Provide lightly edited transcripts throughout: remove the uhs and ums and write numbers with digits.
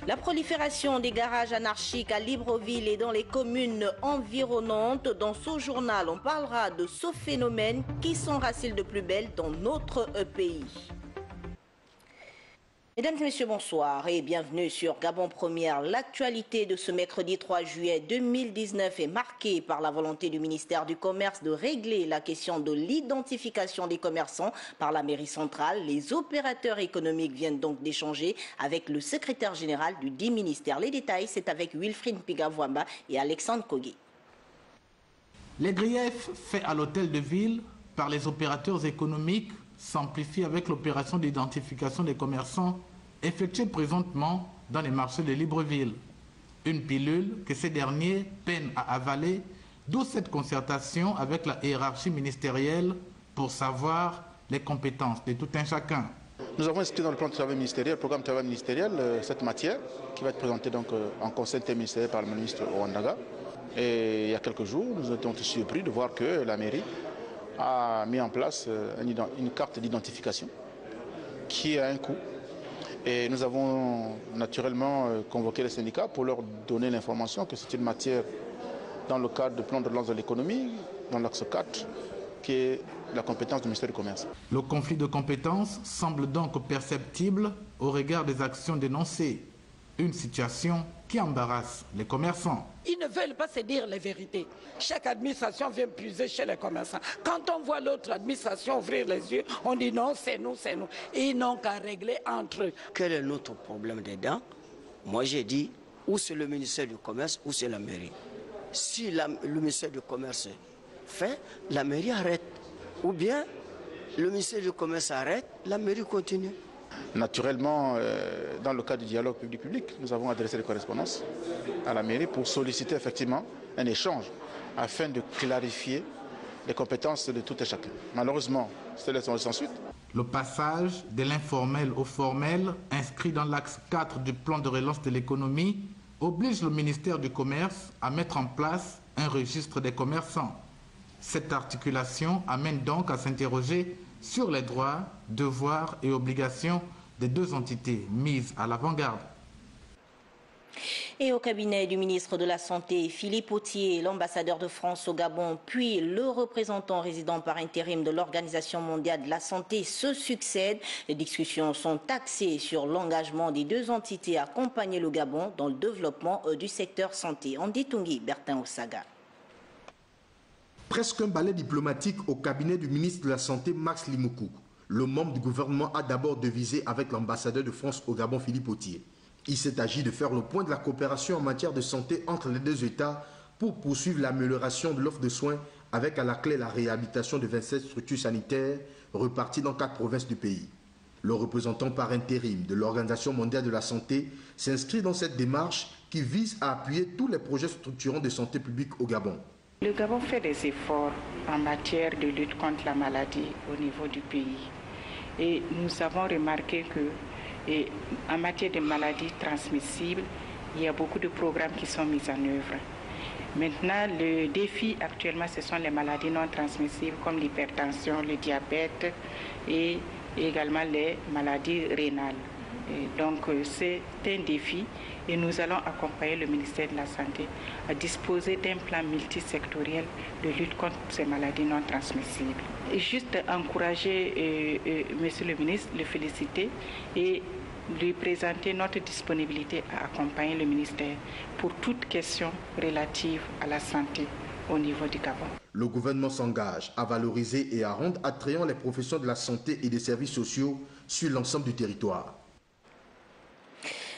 La prolifération des garages anarchiques à Libreville et dans les communes environnantes. Dans ce journal, on parlera de ce phénomène qui s'enracine de plus belle dans notre pays. Mesdames et messieurs, bonsoir et bienvenue sur Gabon Première. L'actualité de ce mercredi 3 juillet 2019 est marquée par la volonté du ministère du Commerce de régler la question de l'identification des commerçants par la mairie centrale. Les opérateurs économiques viennent donc d'échanger avec le secrétaire général du dit ministère. Les détails, c'est avec Wilfried Pigavouamba et Alexandre Kogé. Les griefs faits à l'hôtel de ville par les opérateurs économiques s'amplifie avec l'opération d'identification des commerçants effectuée présentement dans les marchés de Libreville. Une pilule que ces derniers peinent à avaler, d'où cette concertation avec la hiérarchie ministérielle pour savoir les compétences de tout un chacun. Nous avons inscrit dans le plan de travail ministériel, le programme de travail ministériel, cette matière qui va être présentée donc en conseil interministériel par le ministre Ouandaga. Et il y a quelques jours, nous étions surpris de voir que la mairie a mis en place une carte d'identification qui a un coût. Et nous avons naturellement convoqué les syndicats pour leur donner l'information que c'est une matière dans le cadre du plan de relance de l'économie, dans l'axe 4, qui est la compétence du ministère du Commerce. Le conflit de compétences semble donc perceptible au regard des actions dénoncées. Une situation qui embarrasse les commerçants. Ils ne veulent pas se dire les vérités. Chaque administration vient puiser chez les commerçants. Quand on voit l'autre administration ouvrir les yeux, on dit non, c'est nous, c'est nous. Et ils n'ont qu'à régler entre eux. Quel est notre problème dedans? Moi j'ai dit, ou c'est le ministère du Commerce, ou c'est la mairie. Si le ministère du Commerce fait, la mairie arrête. Ou bien, le ministère du Commerce arrête, la mairie continue. Naturellement, dans le cadre du dialogue public-public, nous avons adressé des correspondances à la mairie pour solliciter effectivement un échange afin de clarifier les compétences de tout et chacun. Malheureusement, c'est laissé sans suite. Le passage de l'informel au formel, inscrit dans l'axe 4 du plan de relance de l'économie, oblige le ministère du Commerce à mettre en place un registre des commerçants. Cette articulation amène donc à s'interroger sur les droits, devoirs et obligations des deux entités mises à l'avant-garde. Et au cabinet du ministre de la Santé, Philippe Authier, l'ambassadeur de France au Gabon, puis le représentant résident par intérim de l'Organisation mondiale de la santé se succèdent. Les discussions sont axées sur l'engagement des deux entités à accompagner le Gabon dans le développement du secteur santé. Andy Tungi, Bertin Osaga. Presque un balai diplomatique au cabinet du ministre de la Santé, Max Limoukou. Le membre du gouvernement a d'abord devisé avec l'ambassadeur de France au Gabon, Philippe Authier. Il s'est agi de faire le point de la coopération en matière de santé entre les deux États pour poursuivre l'amélioration de l'offre de soins avec à la clé la réhabilitation de 27 structures sanitaires reparties dans 4 provinces du pays. Le représentant par intérim de l'Organisation mondiale de la santé s'inscrit dans cette démarche qui vise à appuyer tous les projets structurants de santé publique au Gabon. Le Gabon fait des efforts en matière de lutte contre la maladie au niveau du pays. Et nous avons remarqué que, en matière de maladies transmissibles, il y a beaucoup de programmes qui sont mis en œuvre. Maintenant, le défi actuellement, ce sont les maladies non transmissibles comme l'hypertension, le diabète et également les maladies rénales. Et donc, c'est un défi. Et nous allons accompagner le ministère de la Santé à disposer d'un plan multisectoriel de lutte contre ces maladies non transmissibles. Et juste encourager Monsieur le ministre, le féliciter et lui présenter notre disponibilité à accompagner le ministère pour toute question relative à la santé au niveau du Gabon. Le gouvernement s'engage à valoriser et à rendre attrayants les professions de la santé et des services sociaux sur l'ensemble du territoire.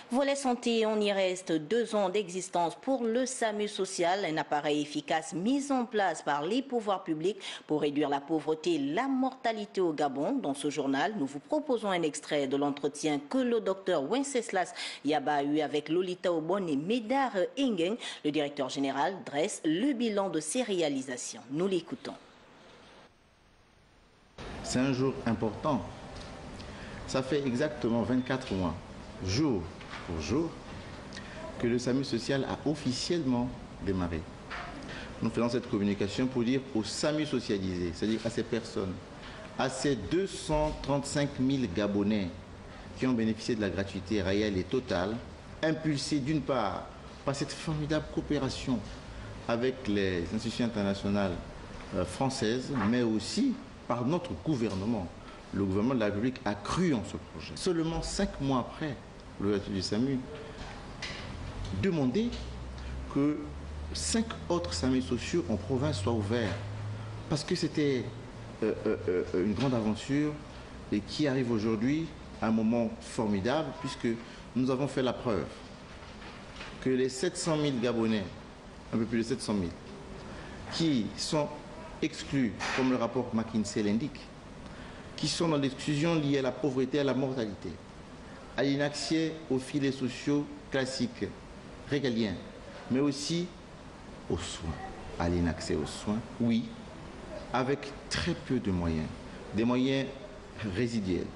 Volet santé, on y reste 2 ans d'existence pour le SAMU social, un appareil efficace mis en place par les pouvoirs publics pour réduire la pauvreté et la mortalité au Gabon. Dans ce journal, nous vous proposons un extrait de l'entretien que le docteur Wenceslas Yaba a eu avec Lolita Obon et Médard Ingeng. Le directeur général dresse le bilan de ces réalisations. Nous l'écoutons. C'est un jour important. Ça fait exactement 24 mois, jour pour jour, que le SAMU social a officiellement démarré. Nous faisons cette communication pour dire aux SAMU socialisés, c'est-à-dire à ces personnes, à ces 235 000 Gabonais qui ont bénéficié de la gratuité réelle et totale, impulsé d'une part par cette formidable coopération avec les institutions internationales françaises, mais aussi par notre gouvernement. Le gouvernement de la République a cru en ce projet. Seulement 5 mois après l'ouverture du SAMU, demander que 5 autres SAMU sociaux en province soient ouverts. Parce que c'était une grande aventure et qui arrive aujourd'hui à un moment formidable, puisque nous avons fait la preuve que les 700 000 Gabonais, un peu plus de 700 000, qui sont exclus, comme le rapport McKinsey l'indique, qui sont dans l'exclusion liée à la pauvreté, à la mortalité, à l'inaccès aux filets sociaux classiques, régaliens, mais aussi aux soins, à l'inaccès aux soins, oui, avec très peu de moyens, des moyens résiduels,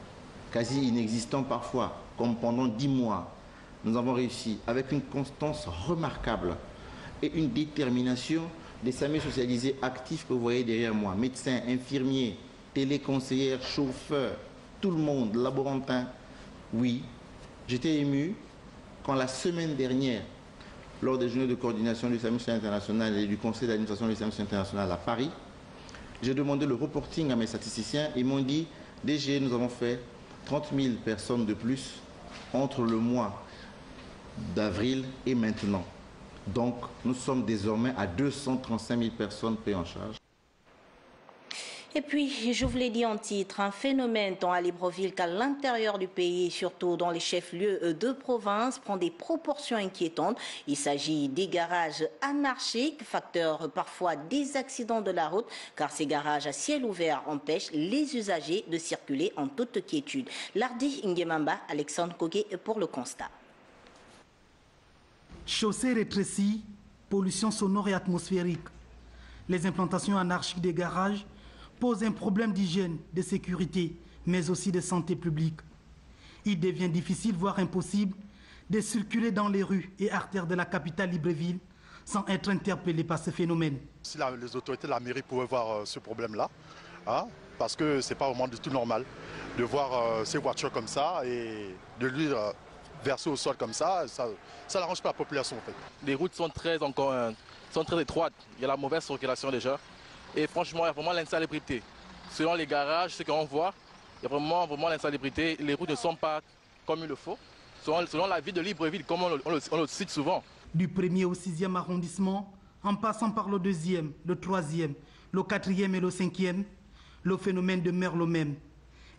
quasi inexistants parfois, comme pendant 10 mois, nous avons réussi, avec une constance remarquable et une détermination, des SAMU socialisés actifs que vous voyez derrière moi, médecins, infirmiers, téléconseillères, chauffeurs, tout le monde, laborantins. Oui, j'étais ému quand la semaine dernière, lors des journées de coordination du SAMU international et du conseil d'administration du SAMU international à Paris, j'ai demandé le reporting à mes statisticiens. Ils m'ont dit, DG, nous avons fait 30 000 personnes de plus entre le mois d'avril et maintenant. Donc, nous sommes désormais à 235 000 personnes prises en charge. Et puis, je vous l'ai dit en titre, un phénomène tant à Libreville qu'à l'intérieur du pays, surtout dans les chefs-lieux de province, prend des proportions inquiétantes. Il s'agit des garages anarchiques, facteur parfois des accidents de la route, car ces garages à ciel ouvert empêchent les usagers de circuler en toute quiétude. Lardi Nguemamba, Alexandre Kogué pour le constat. Chaussées rétrécies, pollution sonore et atmosphérique. Les implantations anarchiques des garages posent un problème d'hygiène, de sécurité, mais aussi de santé publique. Il devient difficile, voire impossible, de circuler dans les rues et artères de la capitale Libreville sans être interpellé par ce phénomène. Si les autorités de la mairie pouvaient voir ce problème-là, hein, parce que ce n'est pas vraiment du tout normal de voir ces voitures comme ça et de lui verser au sol comme ça n'arrange pas la population en fait. Les routes sont très étroites, il y a la mauvaise circulation déjà. Et franchement, il y a vraiment l'insalubrité. Selon les garages, ce qu'on voit, il y a vraiment l'insalubrité. Les routes ne sont pas comme il le faut. Selon la ville de Libreville, comme on le cite souvent. Du 1er au 6e arrondissement, en passant par le 2e, le 3e, le 4e et le 5e, le phénomène demeure le même.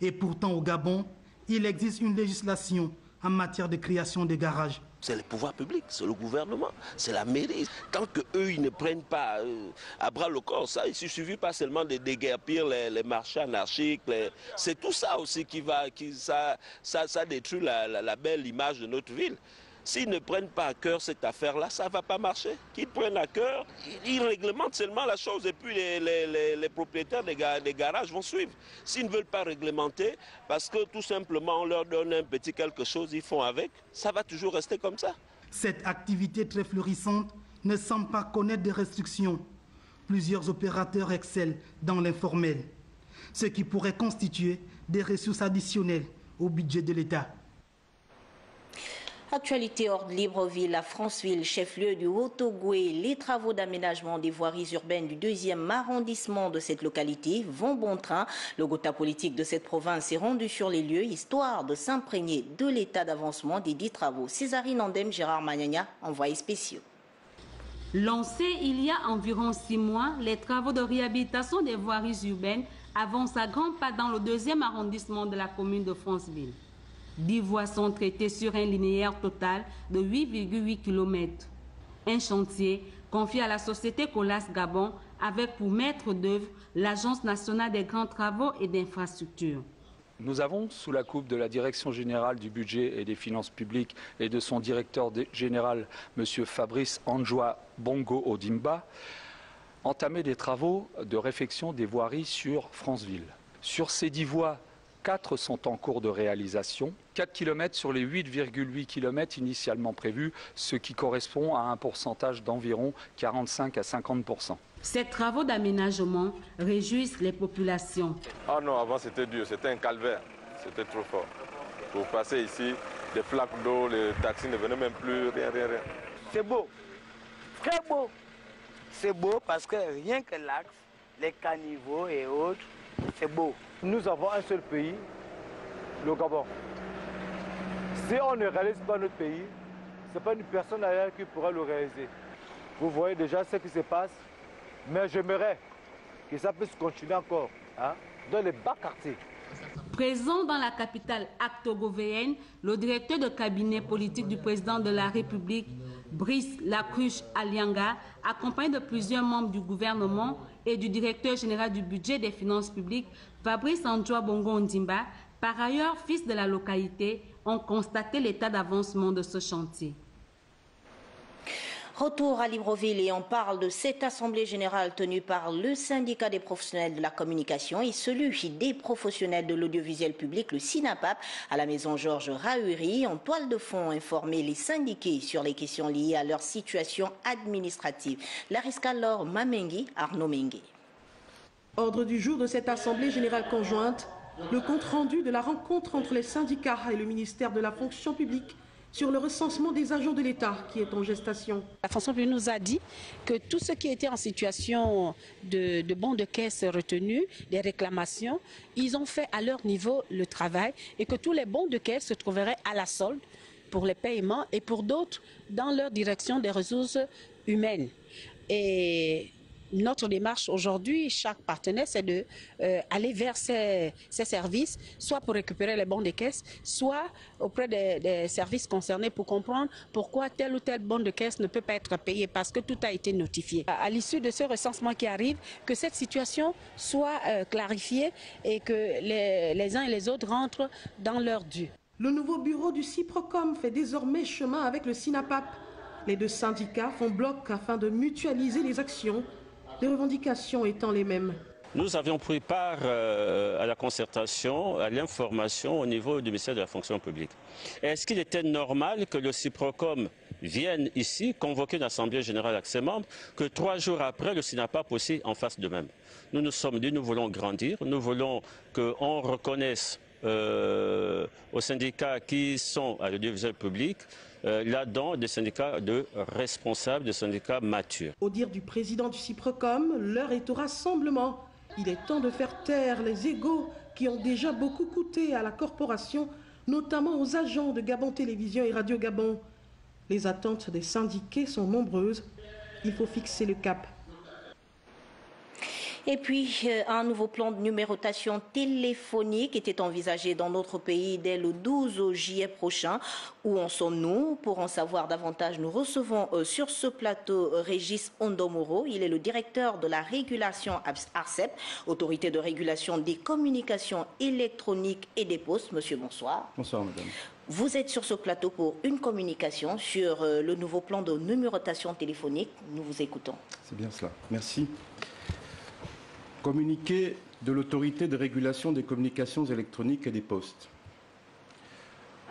Et pourtant, au Gabon, il existe une législation en matière de création des garages. C'est le pouvoir public, c'est le gouvernement, c'est la mairie. Tant qu'eux, ils ne prennent pas à bras le corps ça, il ne suffit pas seulement de déguerpir les marchés anarchiques. C'est tout ça aussi ça détruit la belle image de notre ville. S'ils ne prennent pas à cœur cette affaire-là, ça ne va pas marcher. Qu'ils prennent à cœur, ils réglementent seulement la chose et puis les propriétaires des garages vont suivre. S'ils ne veulent pas réglementer, parce que tout simplement on leur donne un petit quelque chose, ils font avec, ça va toujours rester comme ça. Cette activité très florissante ne semble pas connaître de restrictions. Plusieurs opérateurs excellent dans l'informel, ce qui pourrait constituer des ressources additionnelles au budget de l'État. Actualité hors de Libreville, à Franceville, chef-lieu du Haut-Ogoué, les travaux d'aménagement des voiries urbaines du 2e arrondissement de cette localité vont bon train. Le gotha politique de cette province est rendu sur les lieux, histoire de s'imprégner de l'état d'avancement des dits travaux. Césarine Andem, Gérard Magnagna, envoyés spéciaux. Lancés il y a environ 6 mois, les travaux de réhabilitation des voiries urbaines avancent à grands pas dans le 2e arrondissement de la commune de Franceville. 10 voies sont traitées sur un linéaire total de 8,8 km. Un chantier confié à la société Colas Gabon avec pour maître d'œuvre l'Agence nationale des grands travaux et d'infrastructures. Nous avons, sous la coupe de la Direction générale du budget et des finances publiques et de son directeur général, M. Fabrice Anjoua Bongo Odimba, entamé des travaux de réfection des voiries sur Franceville. Sur ces 10 voies, 4 sont en cours de réalisation, 4 km sur les 8,8 km initialement prévus, ce qui correspond à un pourcentage d'environ 45 à 50%. Ces travaux d'aménagement réjouissent les populations. Ah non, avant c'était dur, c'était un calvaire, c'était trop fort. Pour passer ici, les flaques d'eau, les taxis ne venaient même plus, rien. C'est beau, très beau. C'est beau parce que rien que l'axe, les caniveaux et autres, c'est beau. Nous avons un seul pays, le Gabon. Si on ne réalise pas notre pays, ce n'est pas une personne ailleurs qui pourra le réaliser. Vous voyez déjà ce qui se passe, mais j'aimerais que ça puisse continuer encore dans les bas quartiers. Présent dans la capitale actogovéenne, le directeur de cabinet politique du président de la République, Brice Lacruche Alianga, accompagné de plusieurs membres du gouvernement et du directeur général du budget des finances publiques, Fabrice Andjoa Bongo Ondimba, par ailleurs fils de la localité, ont constaté l'état d'avancement de ce chantier. Retour à Libreville et on parle de cette assemblée générale tenue par le syndicat des professionnels de la communication et celui des professionnels de l'audiovisuel public, le SINAPAP, à la maison Georges Rahuri. En toile de fond, informer les syndiqués sur les questions liées à leur situation administrative. Lariska Laure Mamengi, Arnaud Mengue. Ordre du jour de cette assemblée générale conjointe, le compte-rendu de la rencontre entre les syndicats et le ministère de la fonction publique sur le recensement des agents de l'État qui est en gestation. La fonction publique nous a dit que tous ceux qui étaient en situation de bons de caisse retenus, des réclamations, ils ont fait à leur niveau le travail et que tous les bons de caisse se trouveraient à la solde pour les paiements et pour d'autres dans leur direction des ressources humaines. Et notre démarche aujourd'hui, chaque partenaire, c'est d'aller vers ces services, soit pour récupérer les bons de caisse, soit auprès des services concernés pour comprendre pourquoi tel ou tel bon de caisse ne peut pas être payé parce que tout a été notifié. À l'issue de ce recensement qui arrive, que cette situation soit clarifiée et que les uns et les autres rentrent dans leur dû. Le nouveau bureau du CIPROCOM fait désormais chemin avec le SINAPAP. Les deux syndicats font bloc afin de mutualiser les actions, les revendications étant les mêmes. Nous avions pris part à la concertation, à l'information au niveau du ministère de la fonction publique. Est-ce qu'il était normal que le CIPROCOM vienne ici convoquer une assemblée générale avec ses membres, que 3 jours après, le SINAPAP aussi en fasse de même? Nous nous sommes dit, nous voulons grandir, nous voulons qu'on reconnaisse aux syndicats qui sont à l'audiovisuel public, là-dedans des syndicats de responsables, des syndicats matures. Au dire du président du CIPROCOM, l'heure est au rassemblement. Il est temps de faire taire les égos qui ont déjà beaucoup coûté à la corporation, notamment aux agents de Gabon Télévision et Radio Gabon. Les attentes des syndiqués sont nombreuses. Il faut fixer le cap. Et puis, un nouveau plan de numérotation téléphonique était envisagé dans notre pays dès le 12 juillet prochain. Où en sommes-nous? Pour en savoir davantage, nous recevons sur ce plateau Régis Ondomoro. Il est le directeur de la régulation ARCEP, Autorité de régulation des communications électroniques et des postes. Monsieur, bonsoir. Bonsoir, madame. Vous êtes sur ce plateau pour une communication sur le nouveau plan de numérotation téléphonique. Nous vous écoutons. C'est bien cela. Merci. Communiqué de l'Autorité de régulation des communications électroniques et des postes.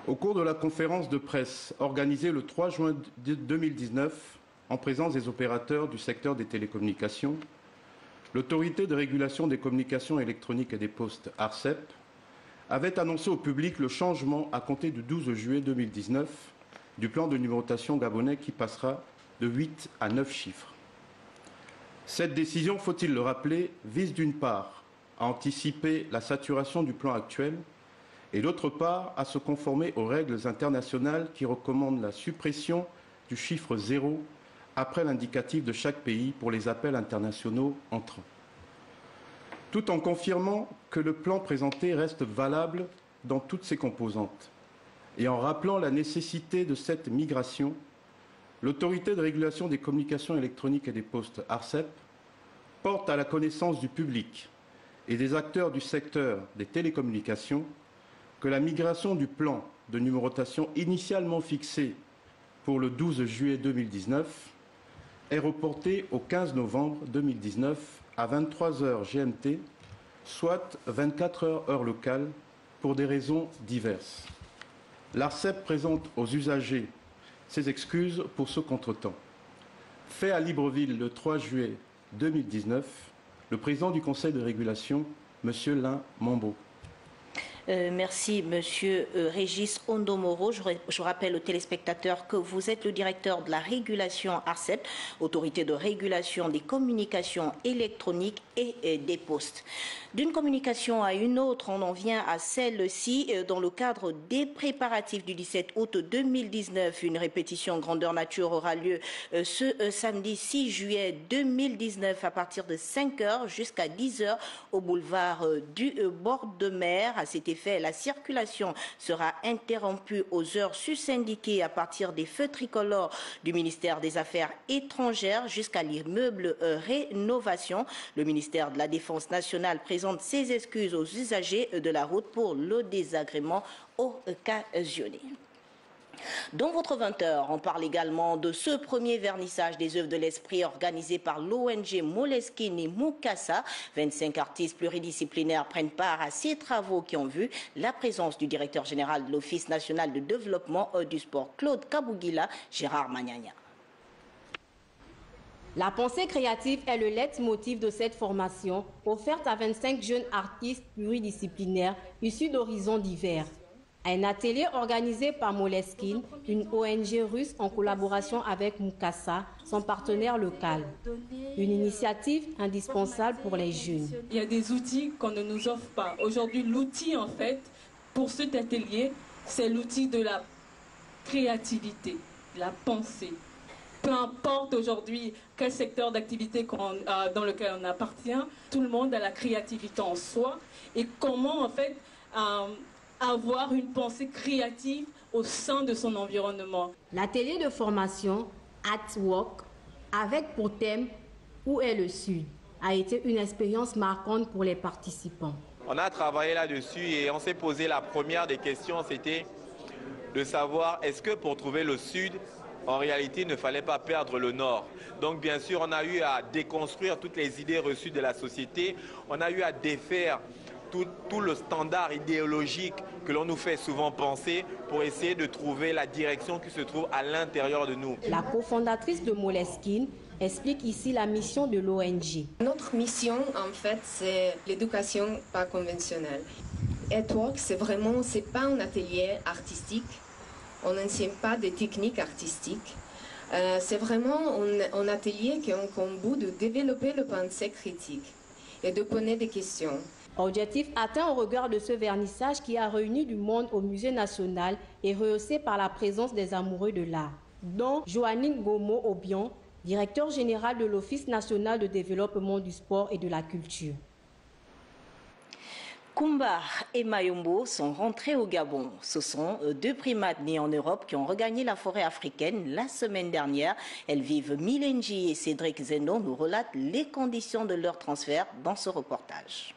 Au cours de la conférence de presse organisée le 3 juin 2019, en présence des opérateurs du secteur des télécommunications, l'Autorité de régulation des communications électroniques et des postes, ARCEP, avait annoncé au public le changement à compter du 12 juillet 2019 du plan de numérotation gabonais qui passera de 8 à 9 chiffres. Cette décision, faut-il le rappeler, vise d'une part à anticiper la saturation du plan actuel et d'autre part à se conformer aux règles internationales qui recommandent la suppression du chiffre 0 après l'indicatif de chaque pays pour les appels internationaux entrants. Tout en confirmant que le plan présenté reste valable dans toutes ses composantes et en rappelant la nécessité de cette migration, l'Autorité de régulation des communications électroniques et des postes, ARCEP, porte à la connaissance du public et des acteurs du secteur des télécommunications que la migration du plan de numérotation initialement fixé pour le 12 juillet 2019 est reportée au 15 novembre 2019 à 23h GMT, soit 24h heure locale, pour des raisons diverses. L'ARCEP présente aux usagers ses excuses pour ce contretemps. Fait à Libreville le 3 juillet 2019, le président du Conseil de régulation, M. Lin Mambo. Merci, Monsieur Régis Ondomoro. Je rappelle aux téléspectateurs que vous êtes le directeur de la régulation ARCEP, Autorité de régulation des communications électroniques et des postes. D'une communication à une autre, on en vient à celle-ci. Dans le cadre des préparatifs du 17 août 2019, une répétition grandeur nature aura lieu ce samedi 6 juillet 2019 à partir de 5h jusqu'à 10h au boulevard du bord de mer. À cet effet, la circulation sera interrompue aux heures sus-indiquées à partir des feux tricolores du ministère des Affaires étrangères jusqu'à l'immeuble Rénovation. Le ministère de la Défense nationale présente ses excuses aux usagers de la route pour le désagrément occasionné. Dans votre 20h, on parle également de ce premier vernissage des œuvres de l'esprit organisé par l'ONG Moleskine et Mukasa. 25 artistes pluridisciplinaires prennent part à ces travaux qui ont vu la présence du directeur général de l'Office national de développement du sport, Claude Kabougila, Gérard Magnagna. La pensée créative est le leitmotiv de cette formation offerte à 25 jeunes artistes pluridisciplinaires issus d'horizons divers. Un atelier organisé par Moleskine, une ONG russe en collaboration avec Mukasa, son partenaire local. Une initiative indispensable pour les jeunes. Il y a des outils qu'on ne nous offre pas. Aujourd'hui, l'outil en fait, pour cet atelier, c'est l'outil de la créativité, de la pensée. Peu importe aujourd'hui quel secteur d'activité dans lequel on appartient, tout le monde a la créativité en soi. Et comment en fait avoir une pensée créative au sein de son environnement. L'atelier de formation Artwork, avec pour thème « Où est le Sud ?», a été une expérience marquante pour les participants. On a travaillé là-dessus et on s'est posé la première des questions, c'était de savoir est-ce que pour trouver le Sud, en réalité, il ne fallait pas perdre le Nord. Donc bien sûr, on a eu à déconstruire toutes les idées reçues de la société, on a eu à défaire tout le standard idéologique que l'on nous fait souvent penser pour essayer de trouver la direction qui se trouve à l'intérieur de nous. La cofondatrice de Moleskine explique ici la mission de l'ONG. Notre mission, en fait, c'est l'éducation pas conventionnelle. Artwork, c'est pas un atelier artistique, on n'enseigne pas des techniques artistiques. C'est vraiment un atelier qui a comme but de développer le pensée critique et de poser des questions. Objectif atteint au regard de ce vernissage qui a réuni du monde au Musée national et rehaussé par la présence des amoureux de l'art, dont Joanine Gomo-Obion, directeur général de l'Office national de développement du sport et de la culture. Kumba et Mayombo sont rentrés au Gabon. Ce sont deux primates nés en Europe qui ont regagné la forêt africaine la semaine dernière. Elles vivent Milenji et Cédric Zeno nous relatent les conditions de leur transfert dans ce reportage.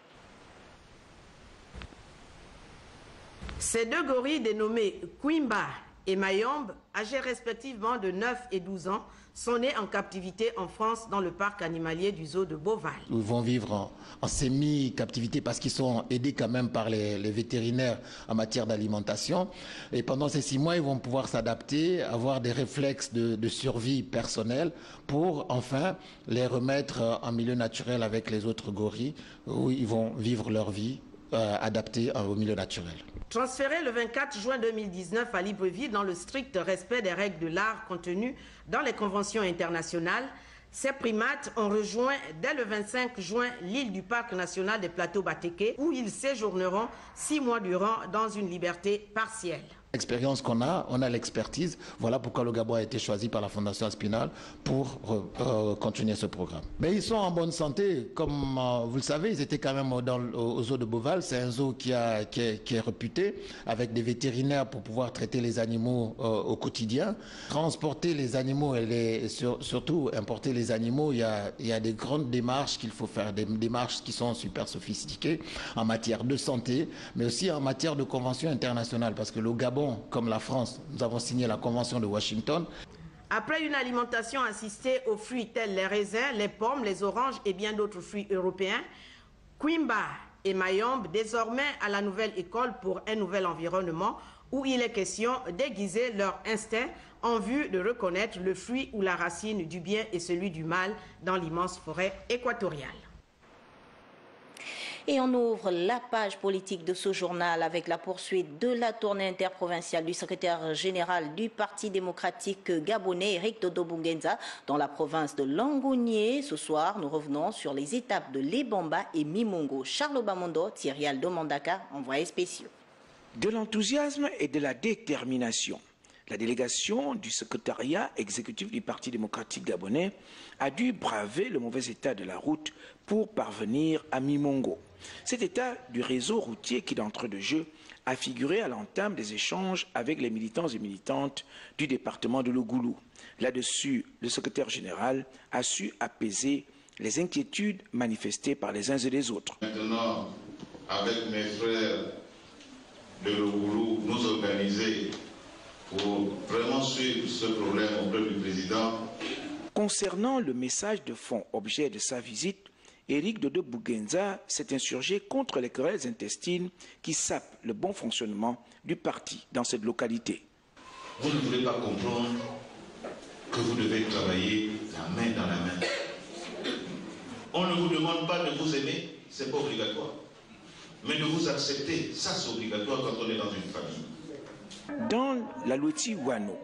Ces deux gorilles dénommés Kumba et Mayombe, âgés respectivement de 9 et 12 ans, sont nés en captivité en France dans le parc animalier du zoo de Beauval. Ils vont vivre en semi-captivité parce qu'ils sont aidés quand même par les vétérinaires en matière d'alimentation. Et pendant ces 6 mois, ils vont pouvoir s'adapter, avoir des réflexes de survie personnelle pour enfin les remettre en milieu naturel avec les autres gorilles où ils vont vivre leur vie adaptée au milieu naturel. Transférés le 24 juin 2019 à Libreville dans le strict respect des règles de l'art contenues dans les conventions internationales, ces primates ont rejoint dès le 25 juin l'île du parc national des plateaux Batéké où ils séjourneront 6 mois durant dans une liberté partielle. L'expérience qu'on a, on a l'expertise. Voilà pourquoi le Gabon a été choisi par la Fondation Aspinal pour continuer ce programme. Mais ils sont en bonne santé. Comme vous le savez, ils étaient quand même au zoo de Beauval. C'est un zoo qui est réputé, avec des vétérinaires pour pouvoir traiter les animaux au quotidien. Transporter les animaux et surtout importer les animaux, il y a des grandes démarches qu'il faut faire, des démarches qui sont super sophistiquées en matière de santé, mais aussi en matière de conventions internationales, parce que le Gabon, comme la France, nous avons signé la Convention de Washington. Après une alimentation assistée aux fruits tels les raisins, les pommes, les oranges et bien d'autres fruits européens, Kumba et Mayombe désormais à la nouvelle école pour un nouvel environnement où il est question d'aiguiser leur instinct en vue de reconnaître le fruit ou la racine du bien et celui du mal dans l'immense forêt équatoriale. Et on ouvre la page politique de ce journal avec la poursuite de la tournée interprovinciale du secrétaire général du Parti démocratique gabonais, Eric Dodo Bungenza, dans la province de Langounié. Ce soir, nous revenons sur les étapes de Lebamba et Mimongo. Charles Obamondo, Thierry Aldo Mandaka, envoyé spéciaux. De l'enthousiasme et de la détermination. La délégation du secrétariat exécutif du Parti démocratique gabonais a dû braver le mauvais état de la route pour parvenir à Mimongo. Cet état du réseau routier qui, d'entrée de jeu, a figuré à l'entame des échanges avec les militants et militantes du département de Logoulou. Là-dessus, le secrétaire général a su apaiser les inquiétudes manifestées par les uns et les autres. Maintenant, avec mes frères de Logoulou, nous organiser pour vraiment suivre ce problème auprès du président. Concernant le message de fond objet de sa visite, Eric Dodo Bungenza s'est insurgé contre les querelles intestines qui sapent le bon fonctionnement du parti dans cette localité. Vous ne voulez pas comprendre que vous devez travailler la main dans la main. On ne vous demande pas de vous aimer, ce n'est pas obligatoire. Mais de vous accepter, ça c'est obligatoire quand on est dans une famille. Dans la Loti Wano,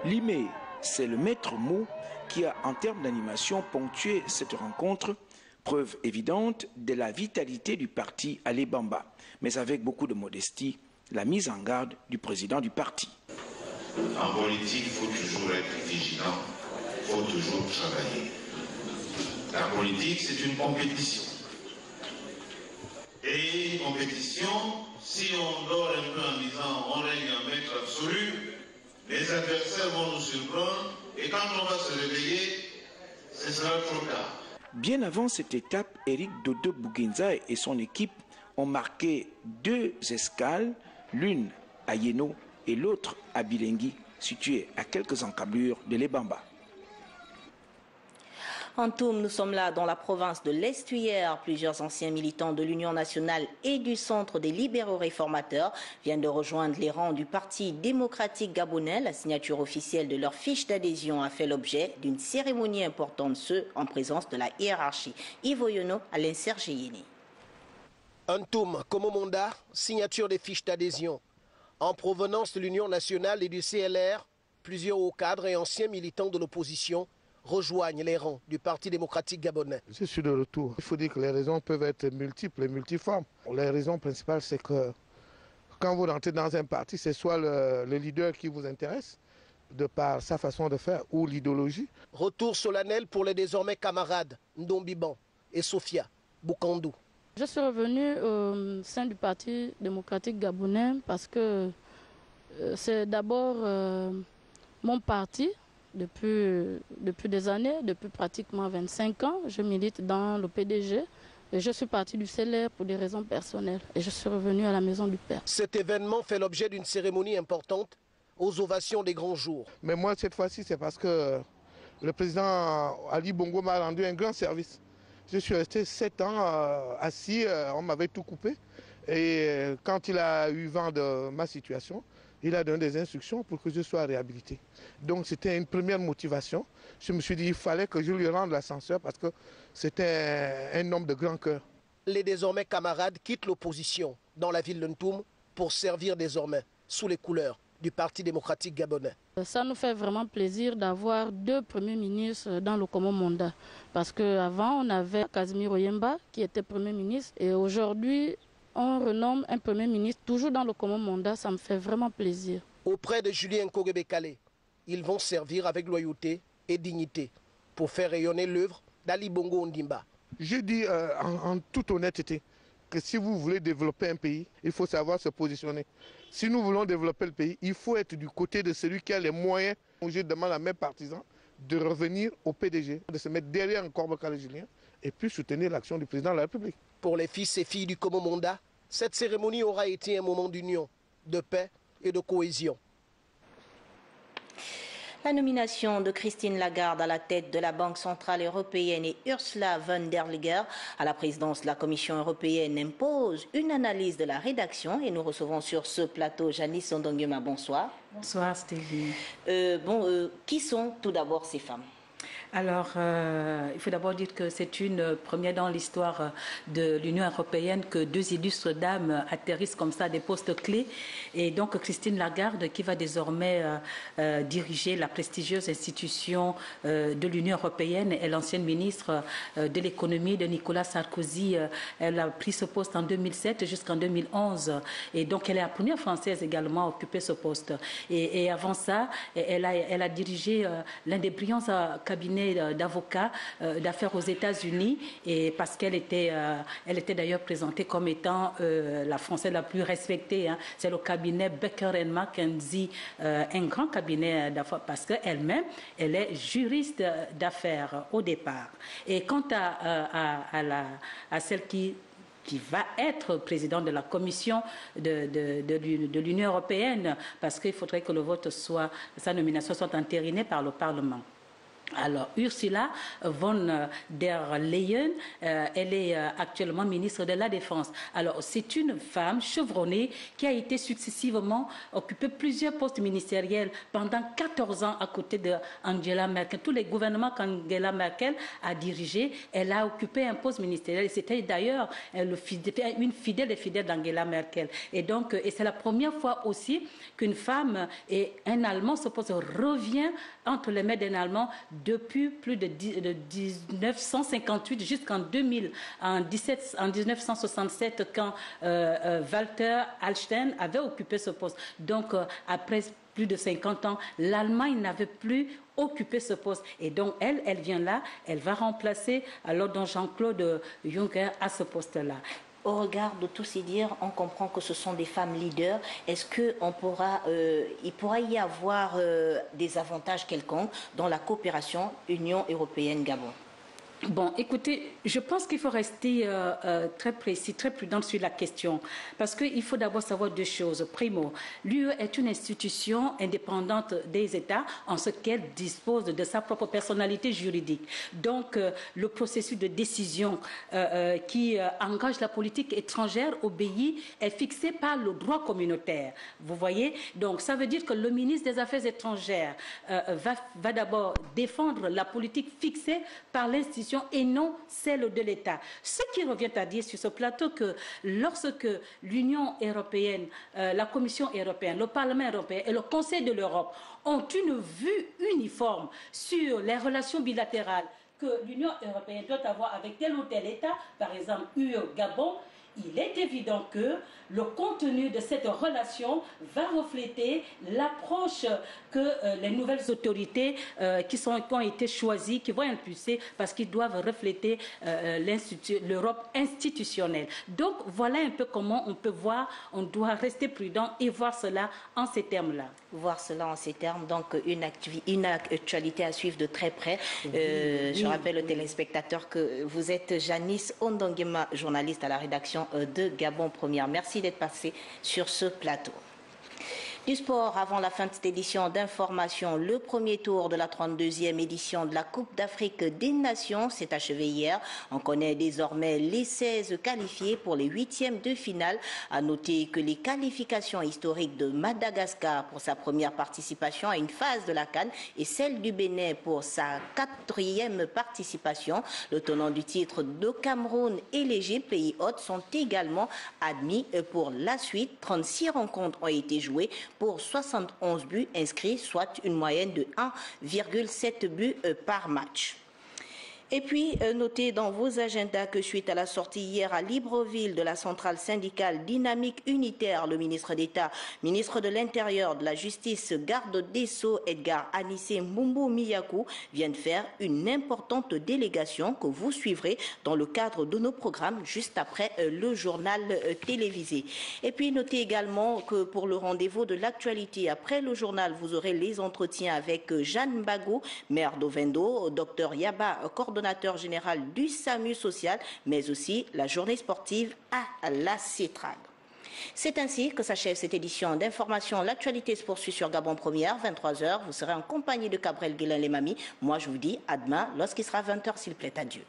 Limé, c'est le maître mot qui a, en termes d'animation, ponctué cette rencontre, preuve évidente de la vitalité du parti à Lebamba, mais avec beaucoup de modestie, la mise en garde du président du parti. En politique, il faut toujours être vigilant, il faut toujours travailler. La politique, c'est une compétition. Et une compétition, si on dort un peu en disant on règne un maître absolu, les adversaires vont nous surprendre et quand on va se réveiller, ce sera trop tard. Bien avant cette étape, Eric Dodo Bungenza et son équipe ont marqué 2 escales, l'une à Yeno et l'autre à Bilengui, située à quelques encablures de Lebamba. En Toum, nous sommes là dans la province de l'Estuaire. Plusieurs anciens militants de l'Union nationale et du Centre des libéraux réformateurs viennent de rejoindre les rangs du Parti démocratique gabonais. La signature officielle de leur fiche d'adhésion a fait l'objet d'une cérémonie importante, ce en présence de la hiérarchie. Ivo Yono, Alain Sergeyini. En Toum, Komomonda, signature des fiches d'adhésion. En provenance de l'Union nationale et du CLR, plusieurs hauts cadres et anciens militants de l'opposition rejoignent les rangs du Parti démocratique gabonais. Je suis de retour. Il faut dire que les raisons peuvent être multiples et multiformes. La raison principale, c'est que quand vous rentrez dans un parti, c'est soit le leader qui vous intéresse, de par sa façon de faire, ou l'idéologie. Retour solennel pour les désormais camarades Ndombiban et Sophia Boukandou. Je suis revenue au sein du Parti démocratique gabonais parce que c'est d'abord mon parti. Depuis des années, depuis pratiquement 25 ans, je milite dans le PDG et je suis partie du CLR pour des raisons personnelles et je suis revenue à la maison du Père. Cet événement fait l'objet d'une cérémonie importante aux ovations des grands jours. Mais moi, cette fois-ci, c'est parce que le président Ali Bongo m'a rendu un grand service. Je suis resté 7 ans assis, on m'avait tout coupé et quand il a eu vent de ma situation, il a donné des instructions pour que je sois réhabilité. Donc c'était une première motivation. Je me suis dit qu'il fallait que je lui rende l'ascenseur parce que c'était un homme de grand cœur. Les désormais camarades quittent l'opposition dans la ville de Ntoum pour servir désormais sous les couleurs du Parti démocratique gabonais. Ça nous fait vraiment plaisir d'avoir 2 premiers ministres dans le Komomonda. Parce qu'avant, on avait Casimir Oyemba qui était Premier ministre et aujourd'hui, on renomme un Premier ministre toujours dans le Komomonda, ça me fait vraiment plaisir. Auprès de Julien Kogebekale, ils vont servir avec loyauté et dignité pour faire rayonner l'œuvre d'Ali Bongo Ondimba. Je dis en toute honnêteté que si vous voulez développer un pays, il faut savoir se positionner. Si nous voulons développer le pays, il faut être du côté de celui qui a les moyens. Je demande à mes partisans de revenir au PDG, de se mettre derrière encore Bokale Julien et puis soutenir l'action du président de la République. Pour les fils et filles du Komomonda, cette cérémonie aura été un moment d'union, de paix et de cohésion. La nomination de Christine Lagarde à la tête de la Banque centrale européenne et Ursula von der Leyen à la présidence de la Commission européenne impose une analyse de la rédaction et nous recevons sur ce plateau Janice Sondongema. Bonsoir. Bonsoir Stéphie. Qui sont tout d'abord ces femmes? Alors, il faut d'abord dire que c'est une première dans l'histoire de l'Union européenne que deux illustres dames atterrissent comme ça à des postes clés. Et donc, Christine Lagarde, qui va désormais diriger la prestigieuse institution de l'Union européenne, est l'ancienne ministre de l'économie de Nicolas Sarkozy. Elle a pris ce poste en 2007 jusqu'en 2011. Et donc, elle est la première Française également à occuper ce poste. Et avant ça, elle a dirigé l'un des brillants cabinets d'avocats d'affaires aux États-Unis, et parce qu'elle était d'ailleurs présentée comme étant la Française la plus respectée. C'est le cabinet Baker & McKenzie, un grand cabinet d'affaires, parce qu'elle-même, elle est juriste d'affaires au départ. Et quant à celle qui va être président de la commission de l'Union européenne, parce qu'il faudrait que sa nomination soit entérinée par le Parlement. Alors, Ursula von der Leyen, elle est actuellement ministre de la Défense. Alors, c'est une femme chevronnée qui a été successivement occupé plusieurs postes ministériels pendant 14 ans à côté d'Angela Merkel. Tous les gouvernements qu'Angela Merkel a dirigés, elle a occupé un poste ministériel. Et c'était d'ailleurs une fidèle d'Angela Merkel. Et donc, c'est la première fois aussi qu'une femme et un Allemand, ce poste revient entre les mains d'un Allemand depuis plus de 1958 jusqu'en 2000, en 1967, quand Walter Hallstein avait occupé ce poste. Donc, après plus de 50 ans, l'Allemagne n'avait plus occupé ce poste. Et donc, elle vient là, elle va remplacer alors donc Jean-Claude Juncker à ce poste-là. Au regard de tout ces dires, on comprend que ce sont des femmes leaders. Est-ce qu'il pourra y avoir des avantages quelconques dans la coopération Union européenne-Gabon? Bon, écoutez, je pense qu'il faut rester très précis, très prudent sur la question, parce qu'il faut d'abord savoir deux choses. Primo, l'UE est une institution indépendante des États en ce qu'elle dispose de sa propre personnalité juridique. Donc, le processus de décision qui engage la politique étrangère au pays est fixé par le droit communautaire. Vous voyez? Donc, ça veut dire que le ministre des Affaires étrangères va d'abord défendre la politique fixée par l'institution et non celle de l'État. Ce qui revient à dire sur ce plateau que lorsque l'Union européenne, la Commission européenne, le Parlement européen et le Conseil de l'Europe ont une vue uniforme sur les relations bilatérales que l'Union européenne doit avoir avec tel ou tel État, par exemple UE-Gabon, il est évident que le contenu de cette relation va refléter l'approche que les nouvelles autorités qui ont été choisies, qui vont impulser, parce qu'ils doivent refléter l'Europe institutionnelle. Donc, voilà un peu comment on peut voir, on doit rester prudent et voir cela en ces termes-là. Voir cela en ces termes, donc une actualité à suivre de très près. Je rappelle aux téléspectateurs que vous êtes Janice Ondongema, journaliste à la rédaction de Gabon Première. Merci d'être passé sur ce plateau. Du sport, avant la fin de cette édition d'information, le premier tour de la 32e édition de la Coupe d'Afrique des Nations s'est achevé hier. On connaît désormais les 16 qualifiés pour les 8e de finale. À noter que les qualifications historiques de Madagascar pour sa première participation à une phase de la CAN et celle du Bénin pour sa 4e participation. Le tenant du titre de Cameroun et l'Égypte, pays hôtes, sont également admis pour la suite. 36 rencontres ont été jouées pour 71 buts inscrits, soit une moyenne de 1,7 buts par match. Et puis, notez dans vos agendas que suite à la sortie hier à Libreville de la centrale syndicale Dynamique Unitaire, le ministre d'État, ministre de l'Intérieur, de la Justice, garde des Sceaux, Edgar Anissé Mbumbu Miyakou, viennent faire une importante délégation que vous suivrez dans le cadre de nos programmes juste après le journal télévisé. Et puis, notez également que pour le rendez-vous de l'actualité, après le journal, vous aurez les entretiens avec Jeanne Bago, maire d'Ovendo, Dr Yaba, coordonnateur général du SAMU social, mais aussi la journée sportive à la CETRAG. C'est ainsi que s'achève cette édition d'information. L'actualité se poursuit sur Gabon Première, 23h. Vous serez en compagnie de Cabrel Guélin-Lemami. Moi, je vous dis à demain lorsqu'il sera 20h, s'il plaît à Dieu.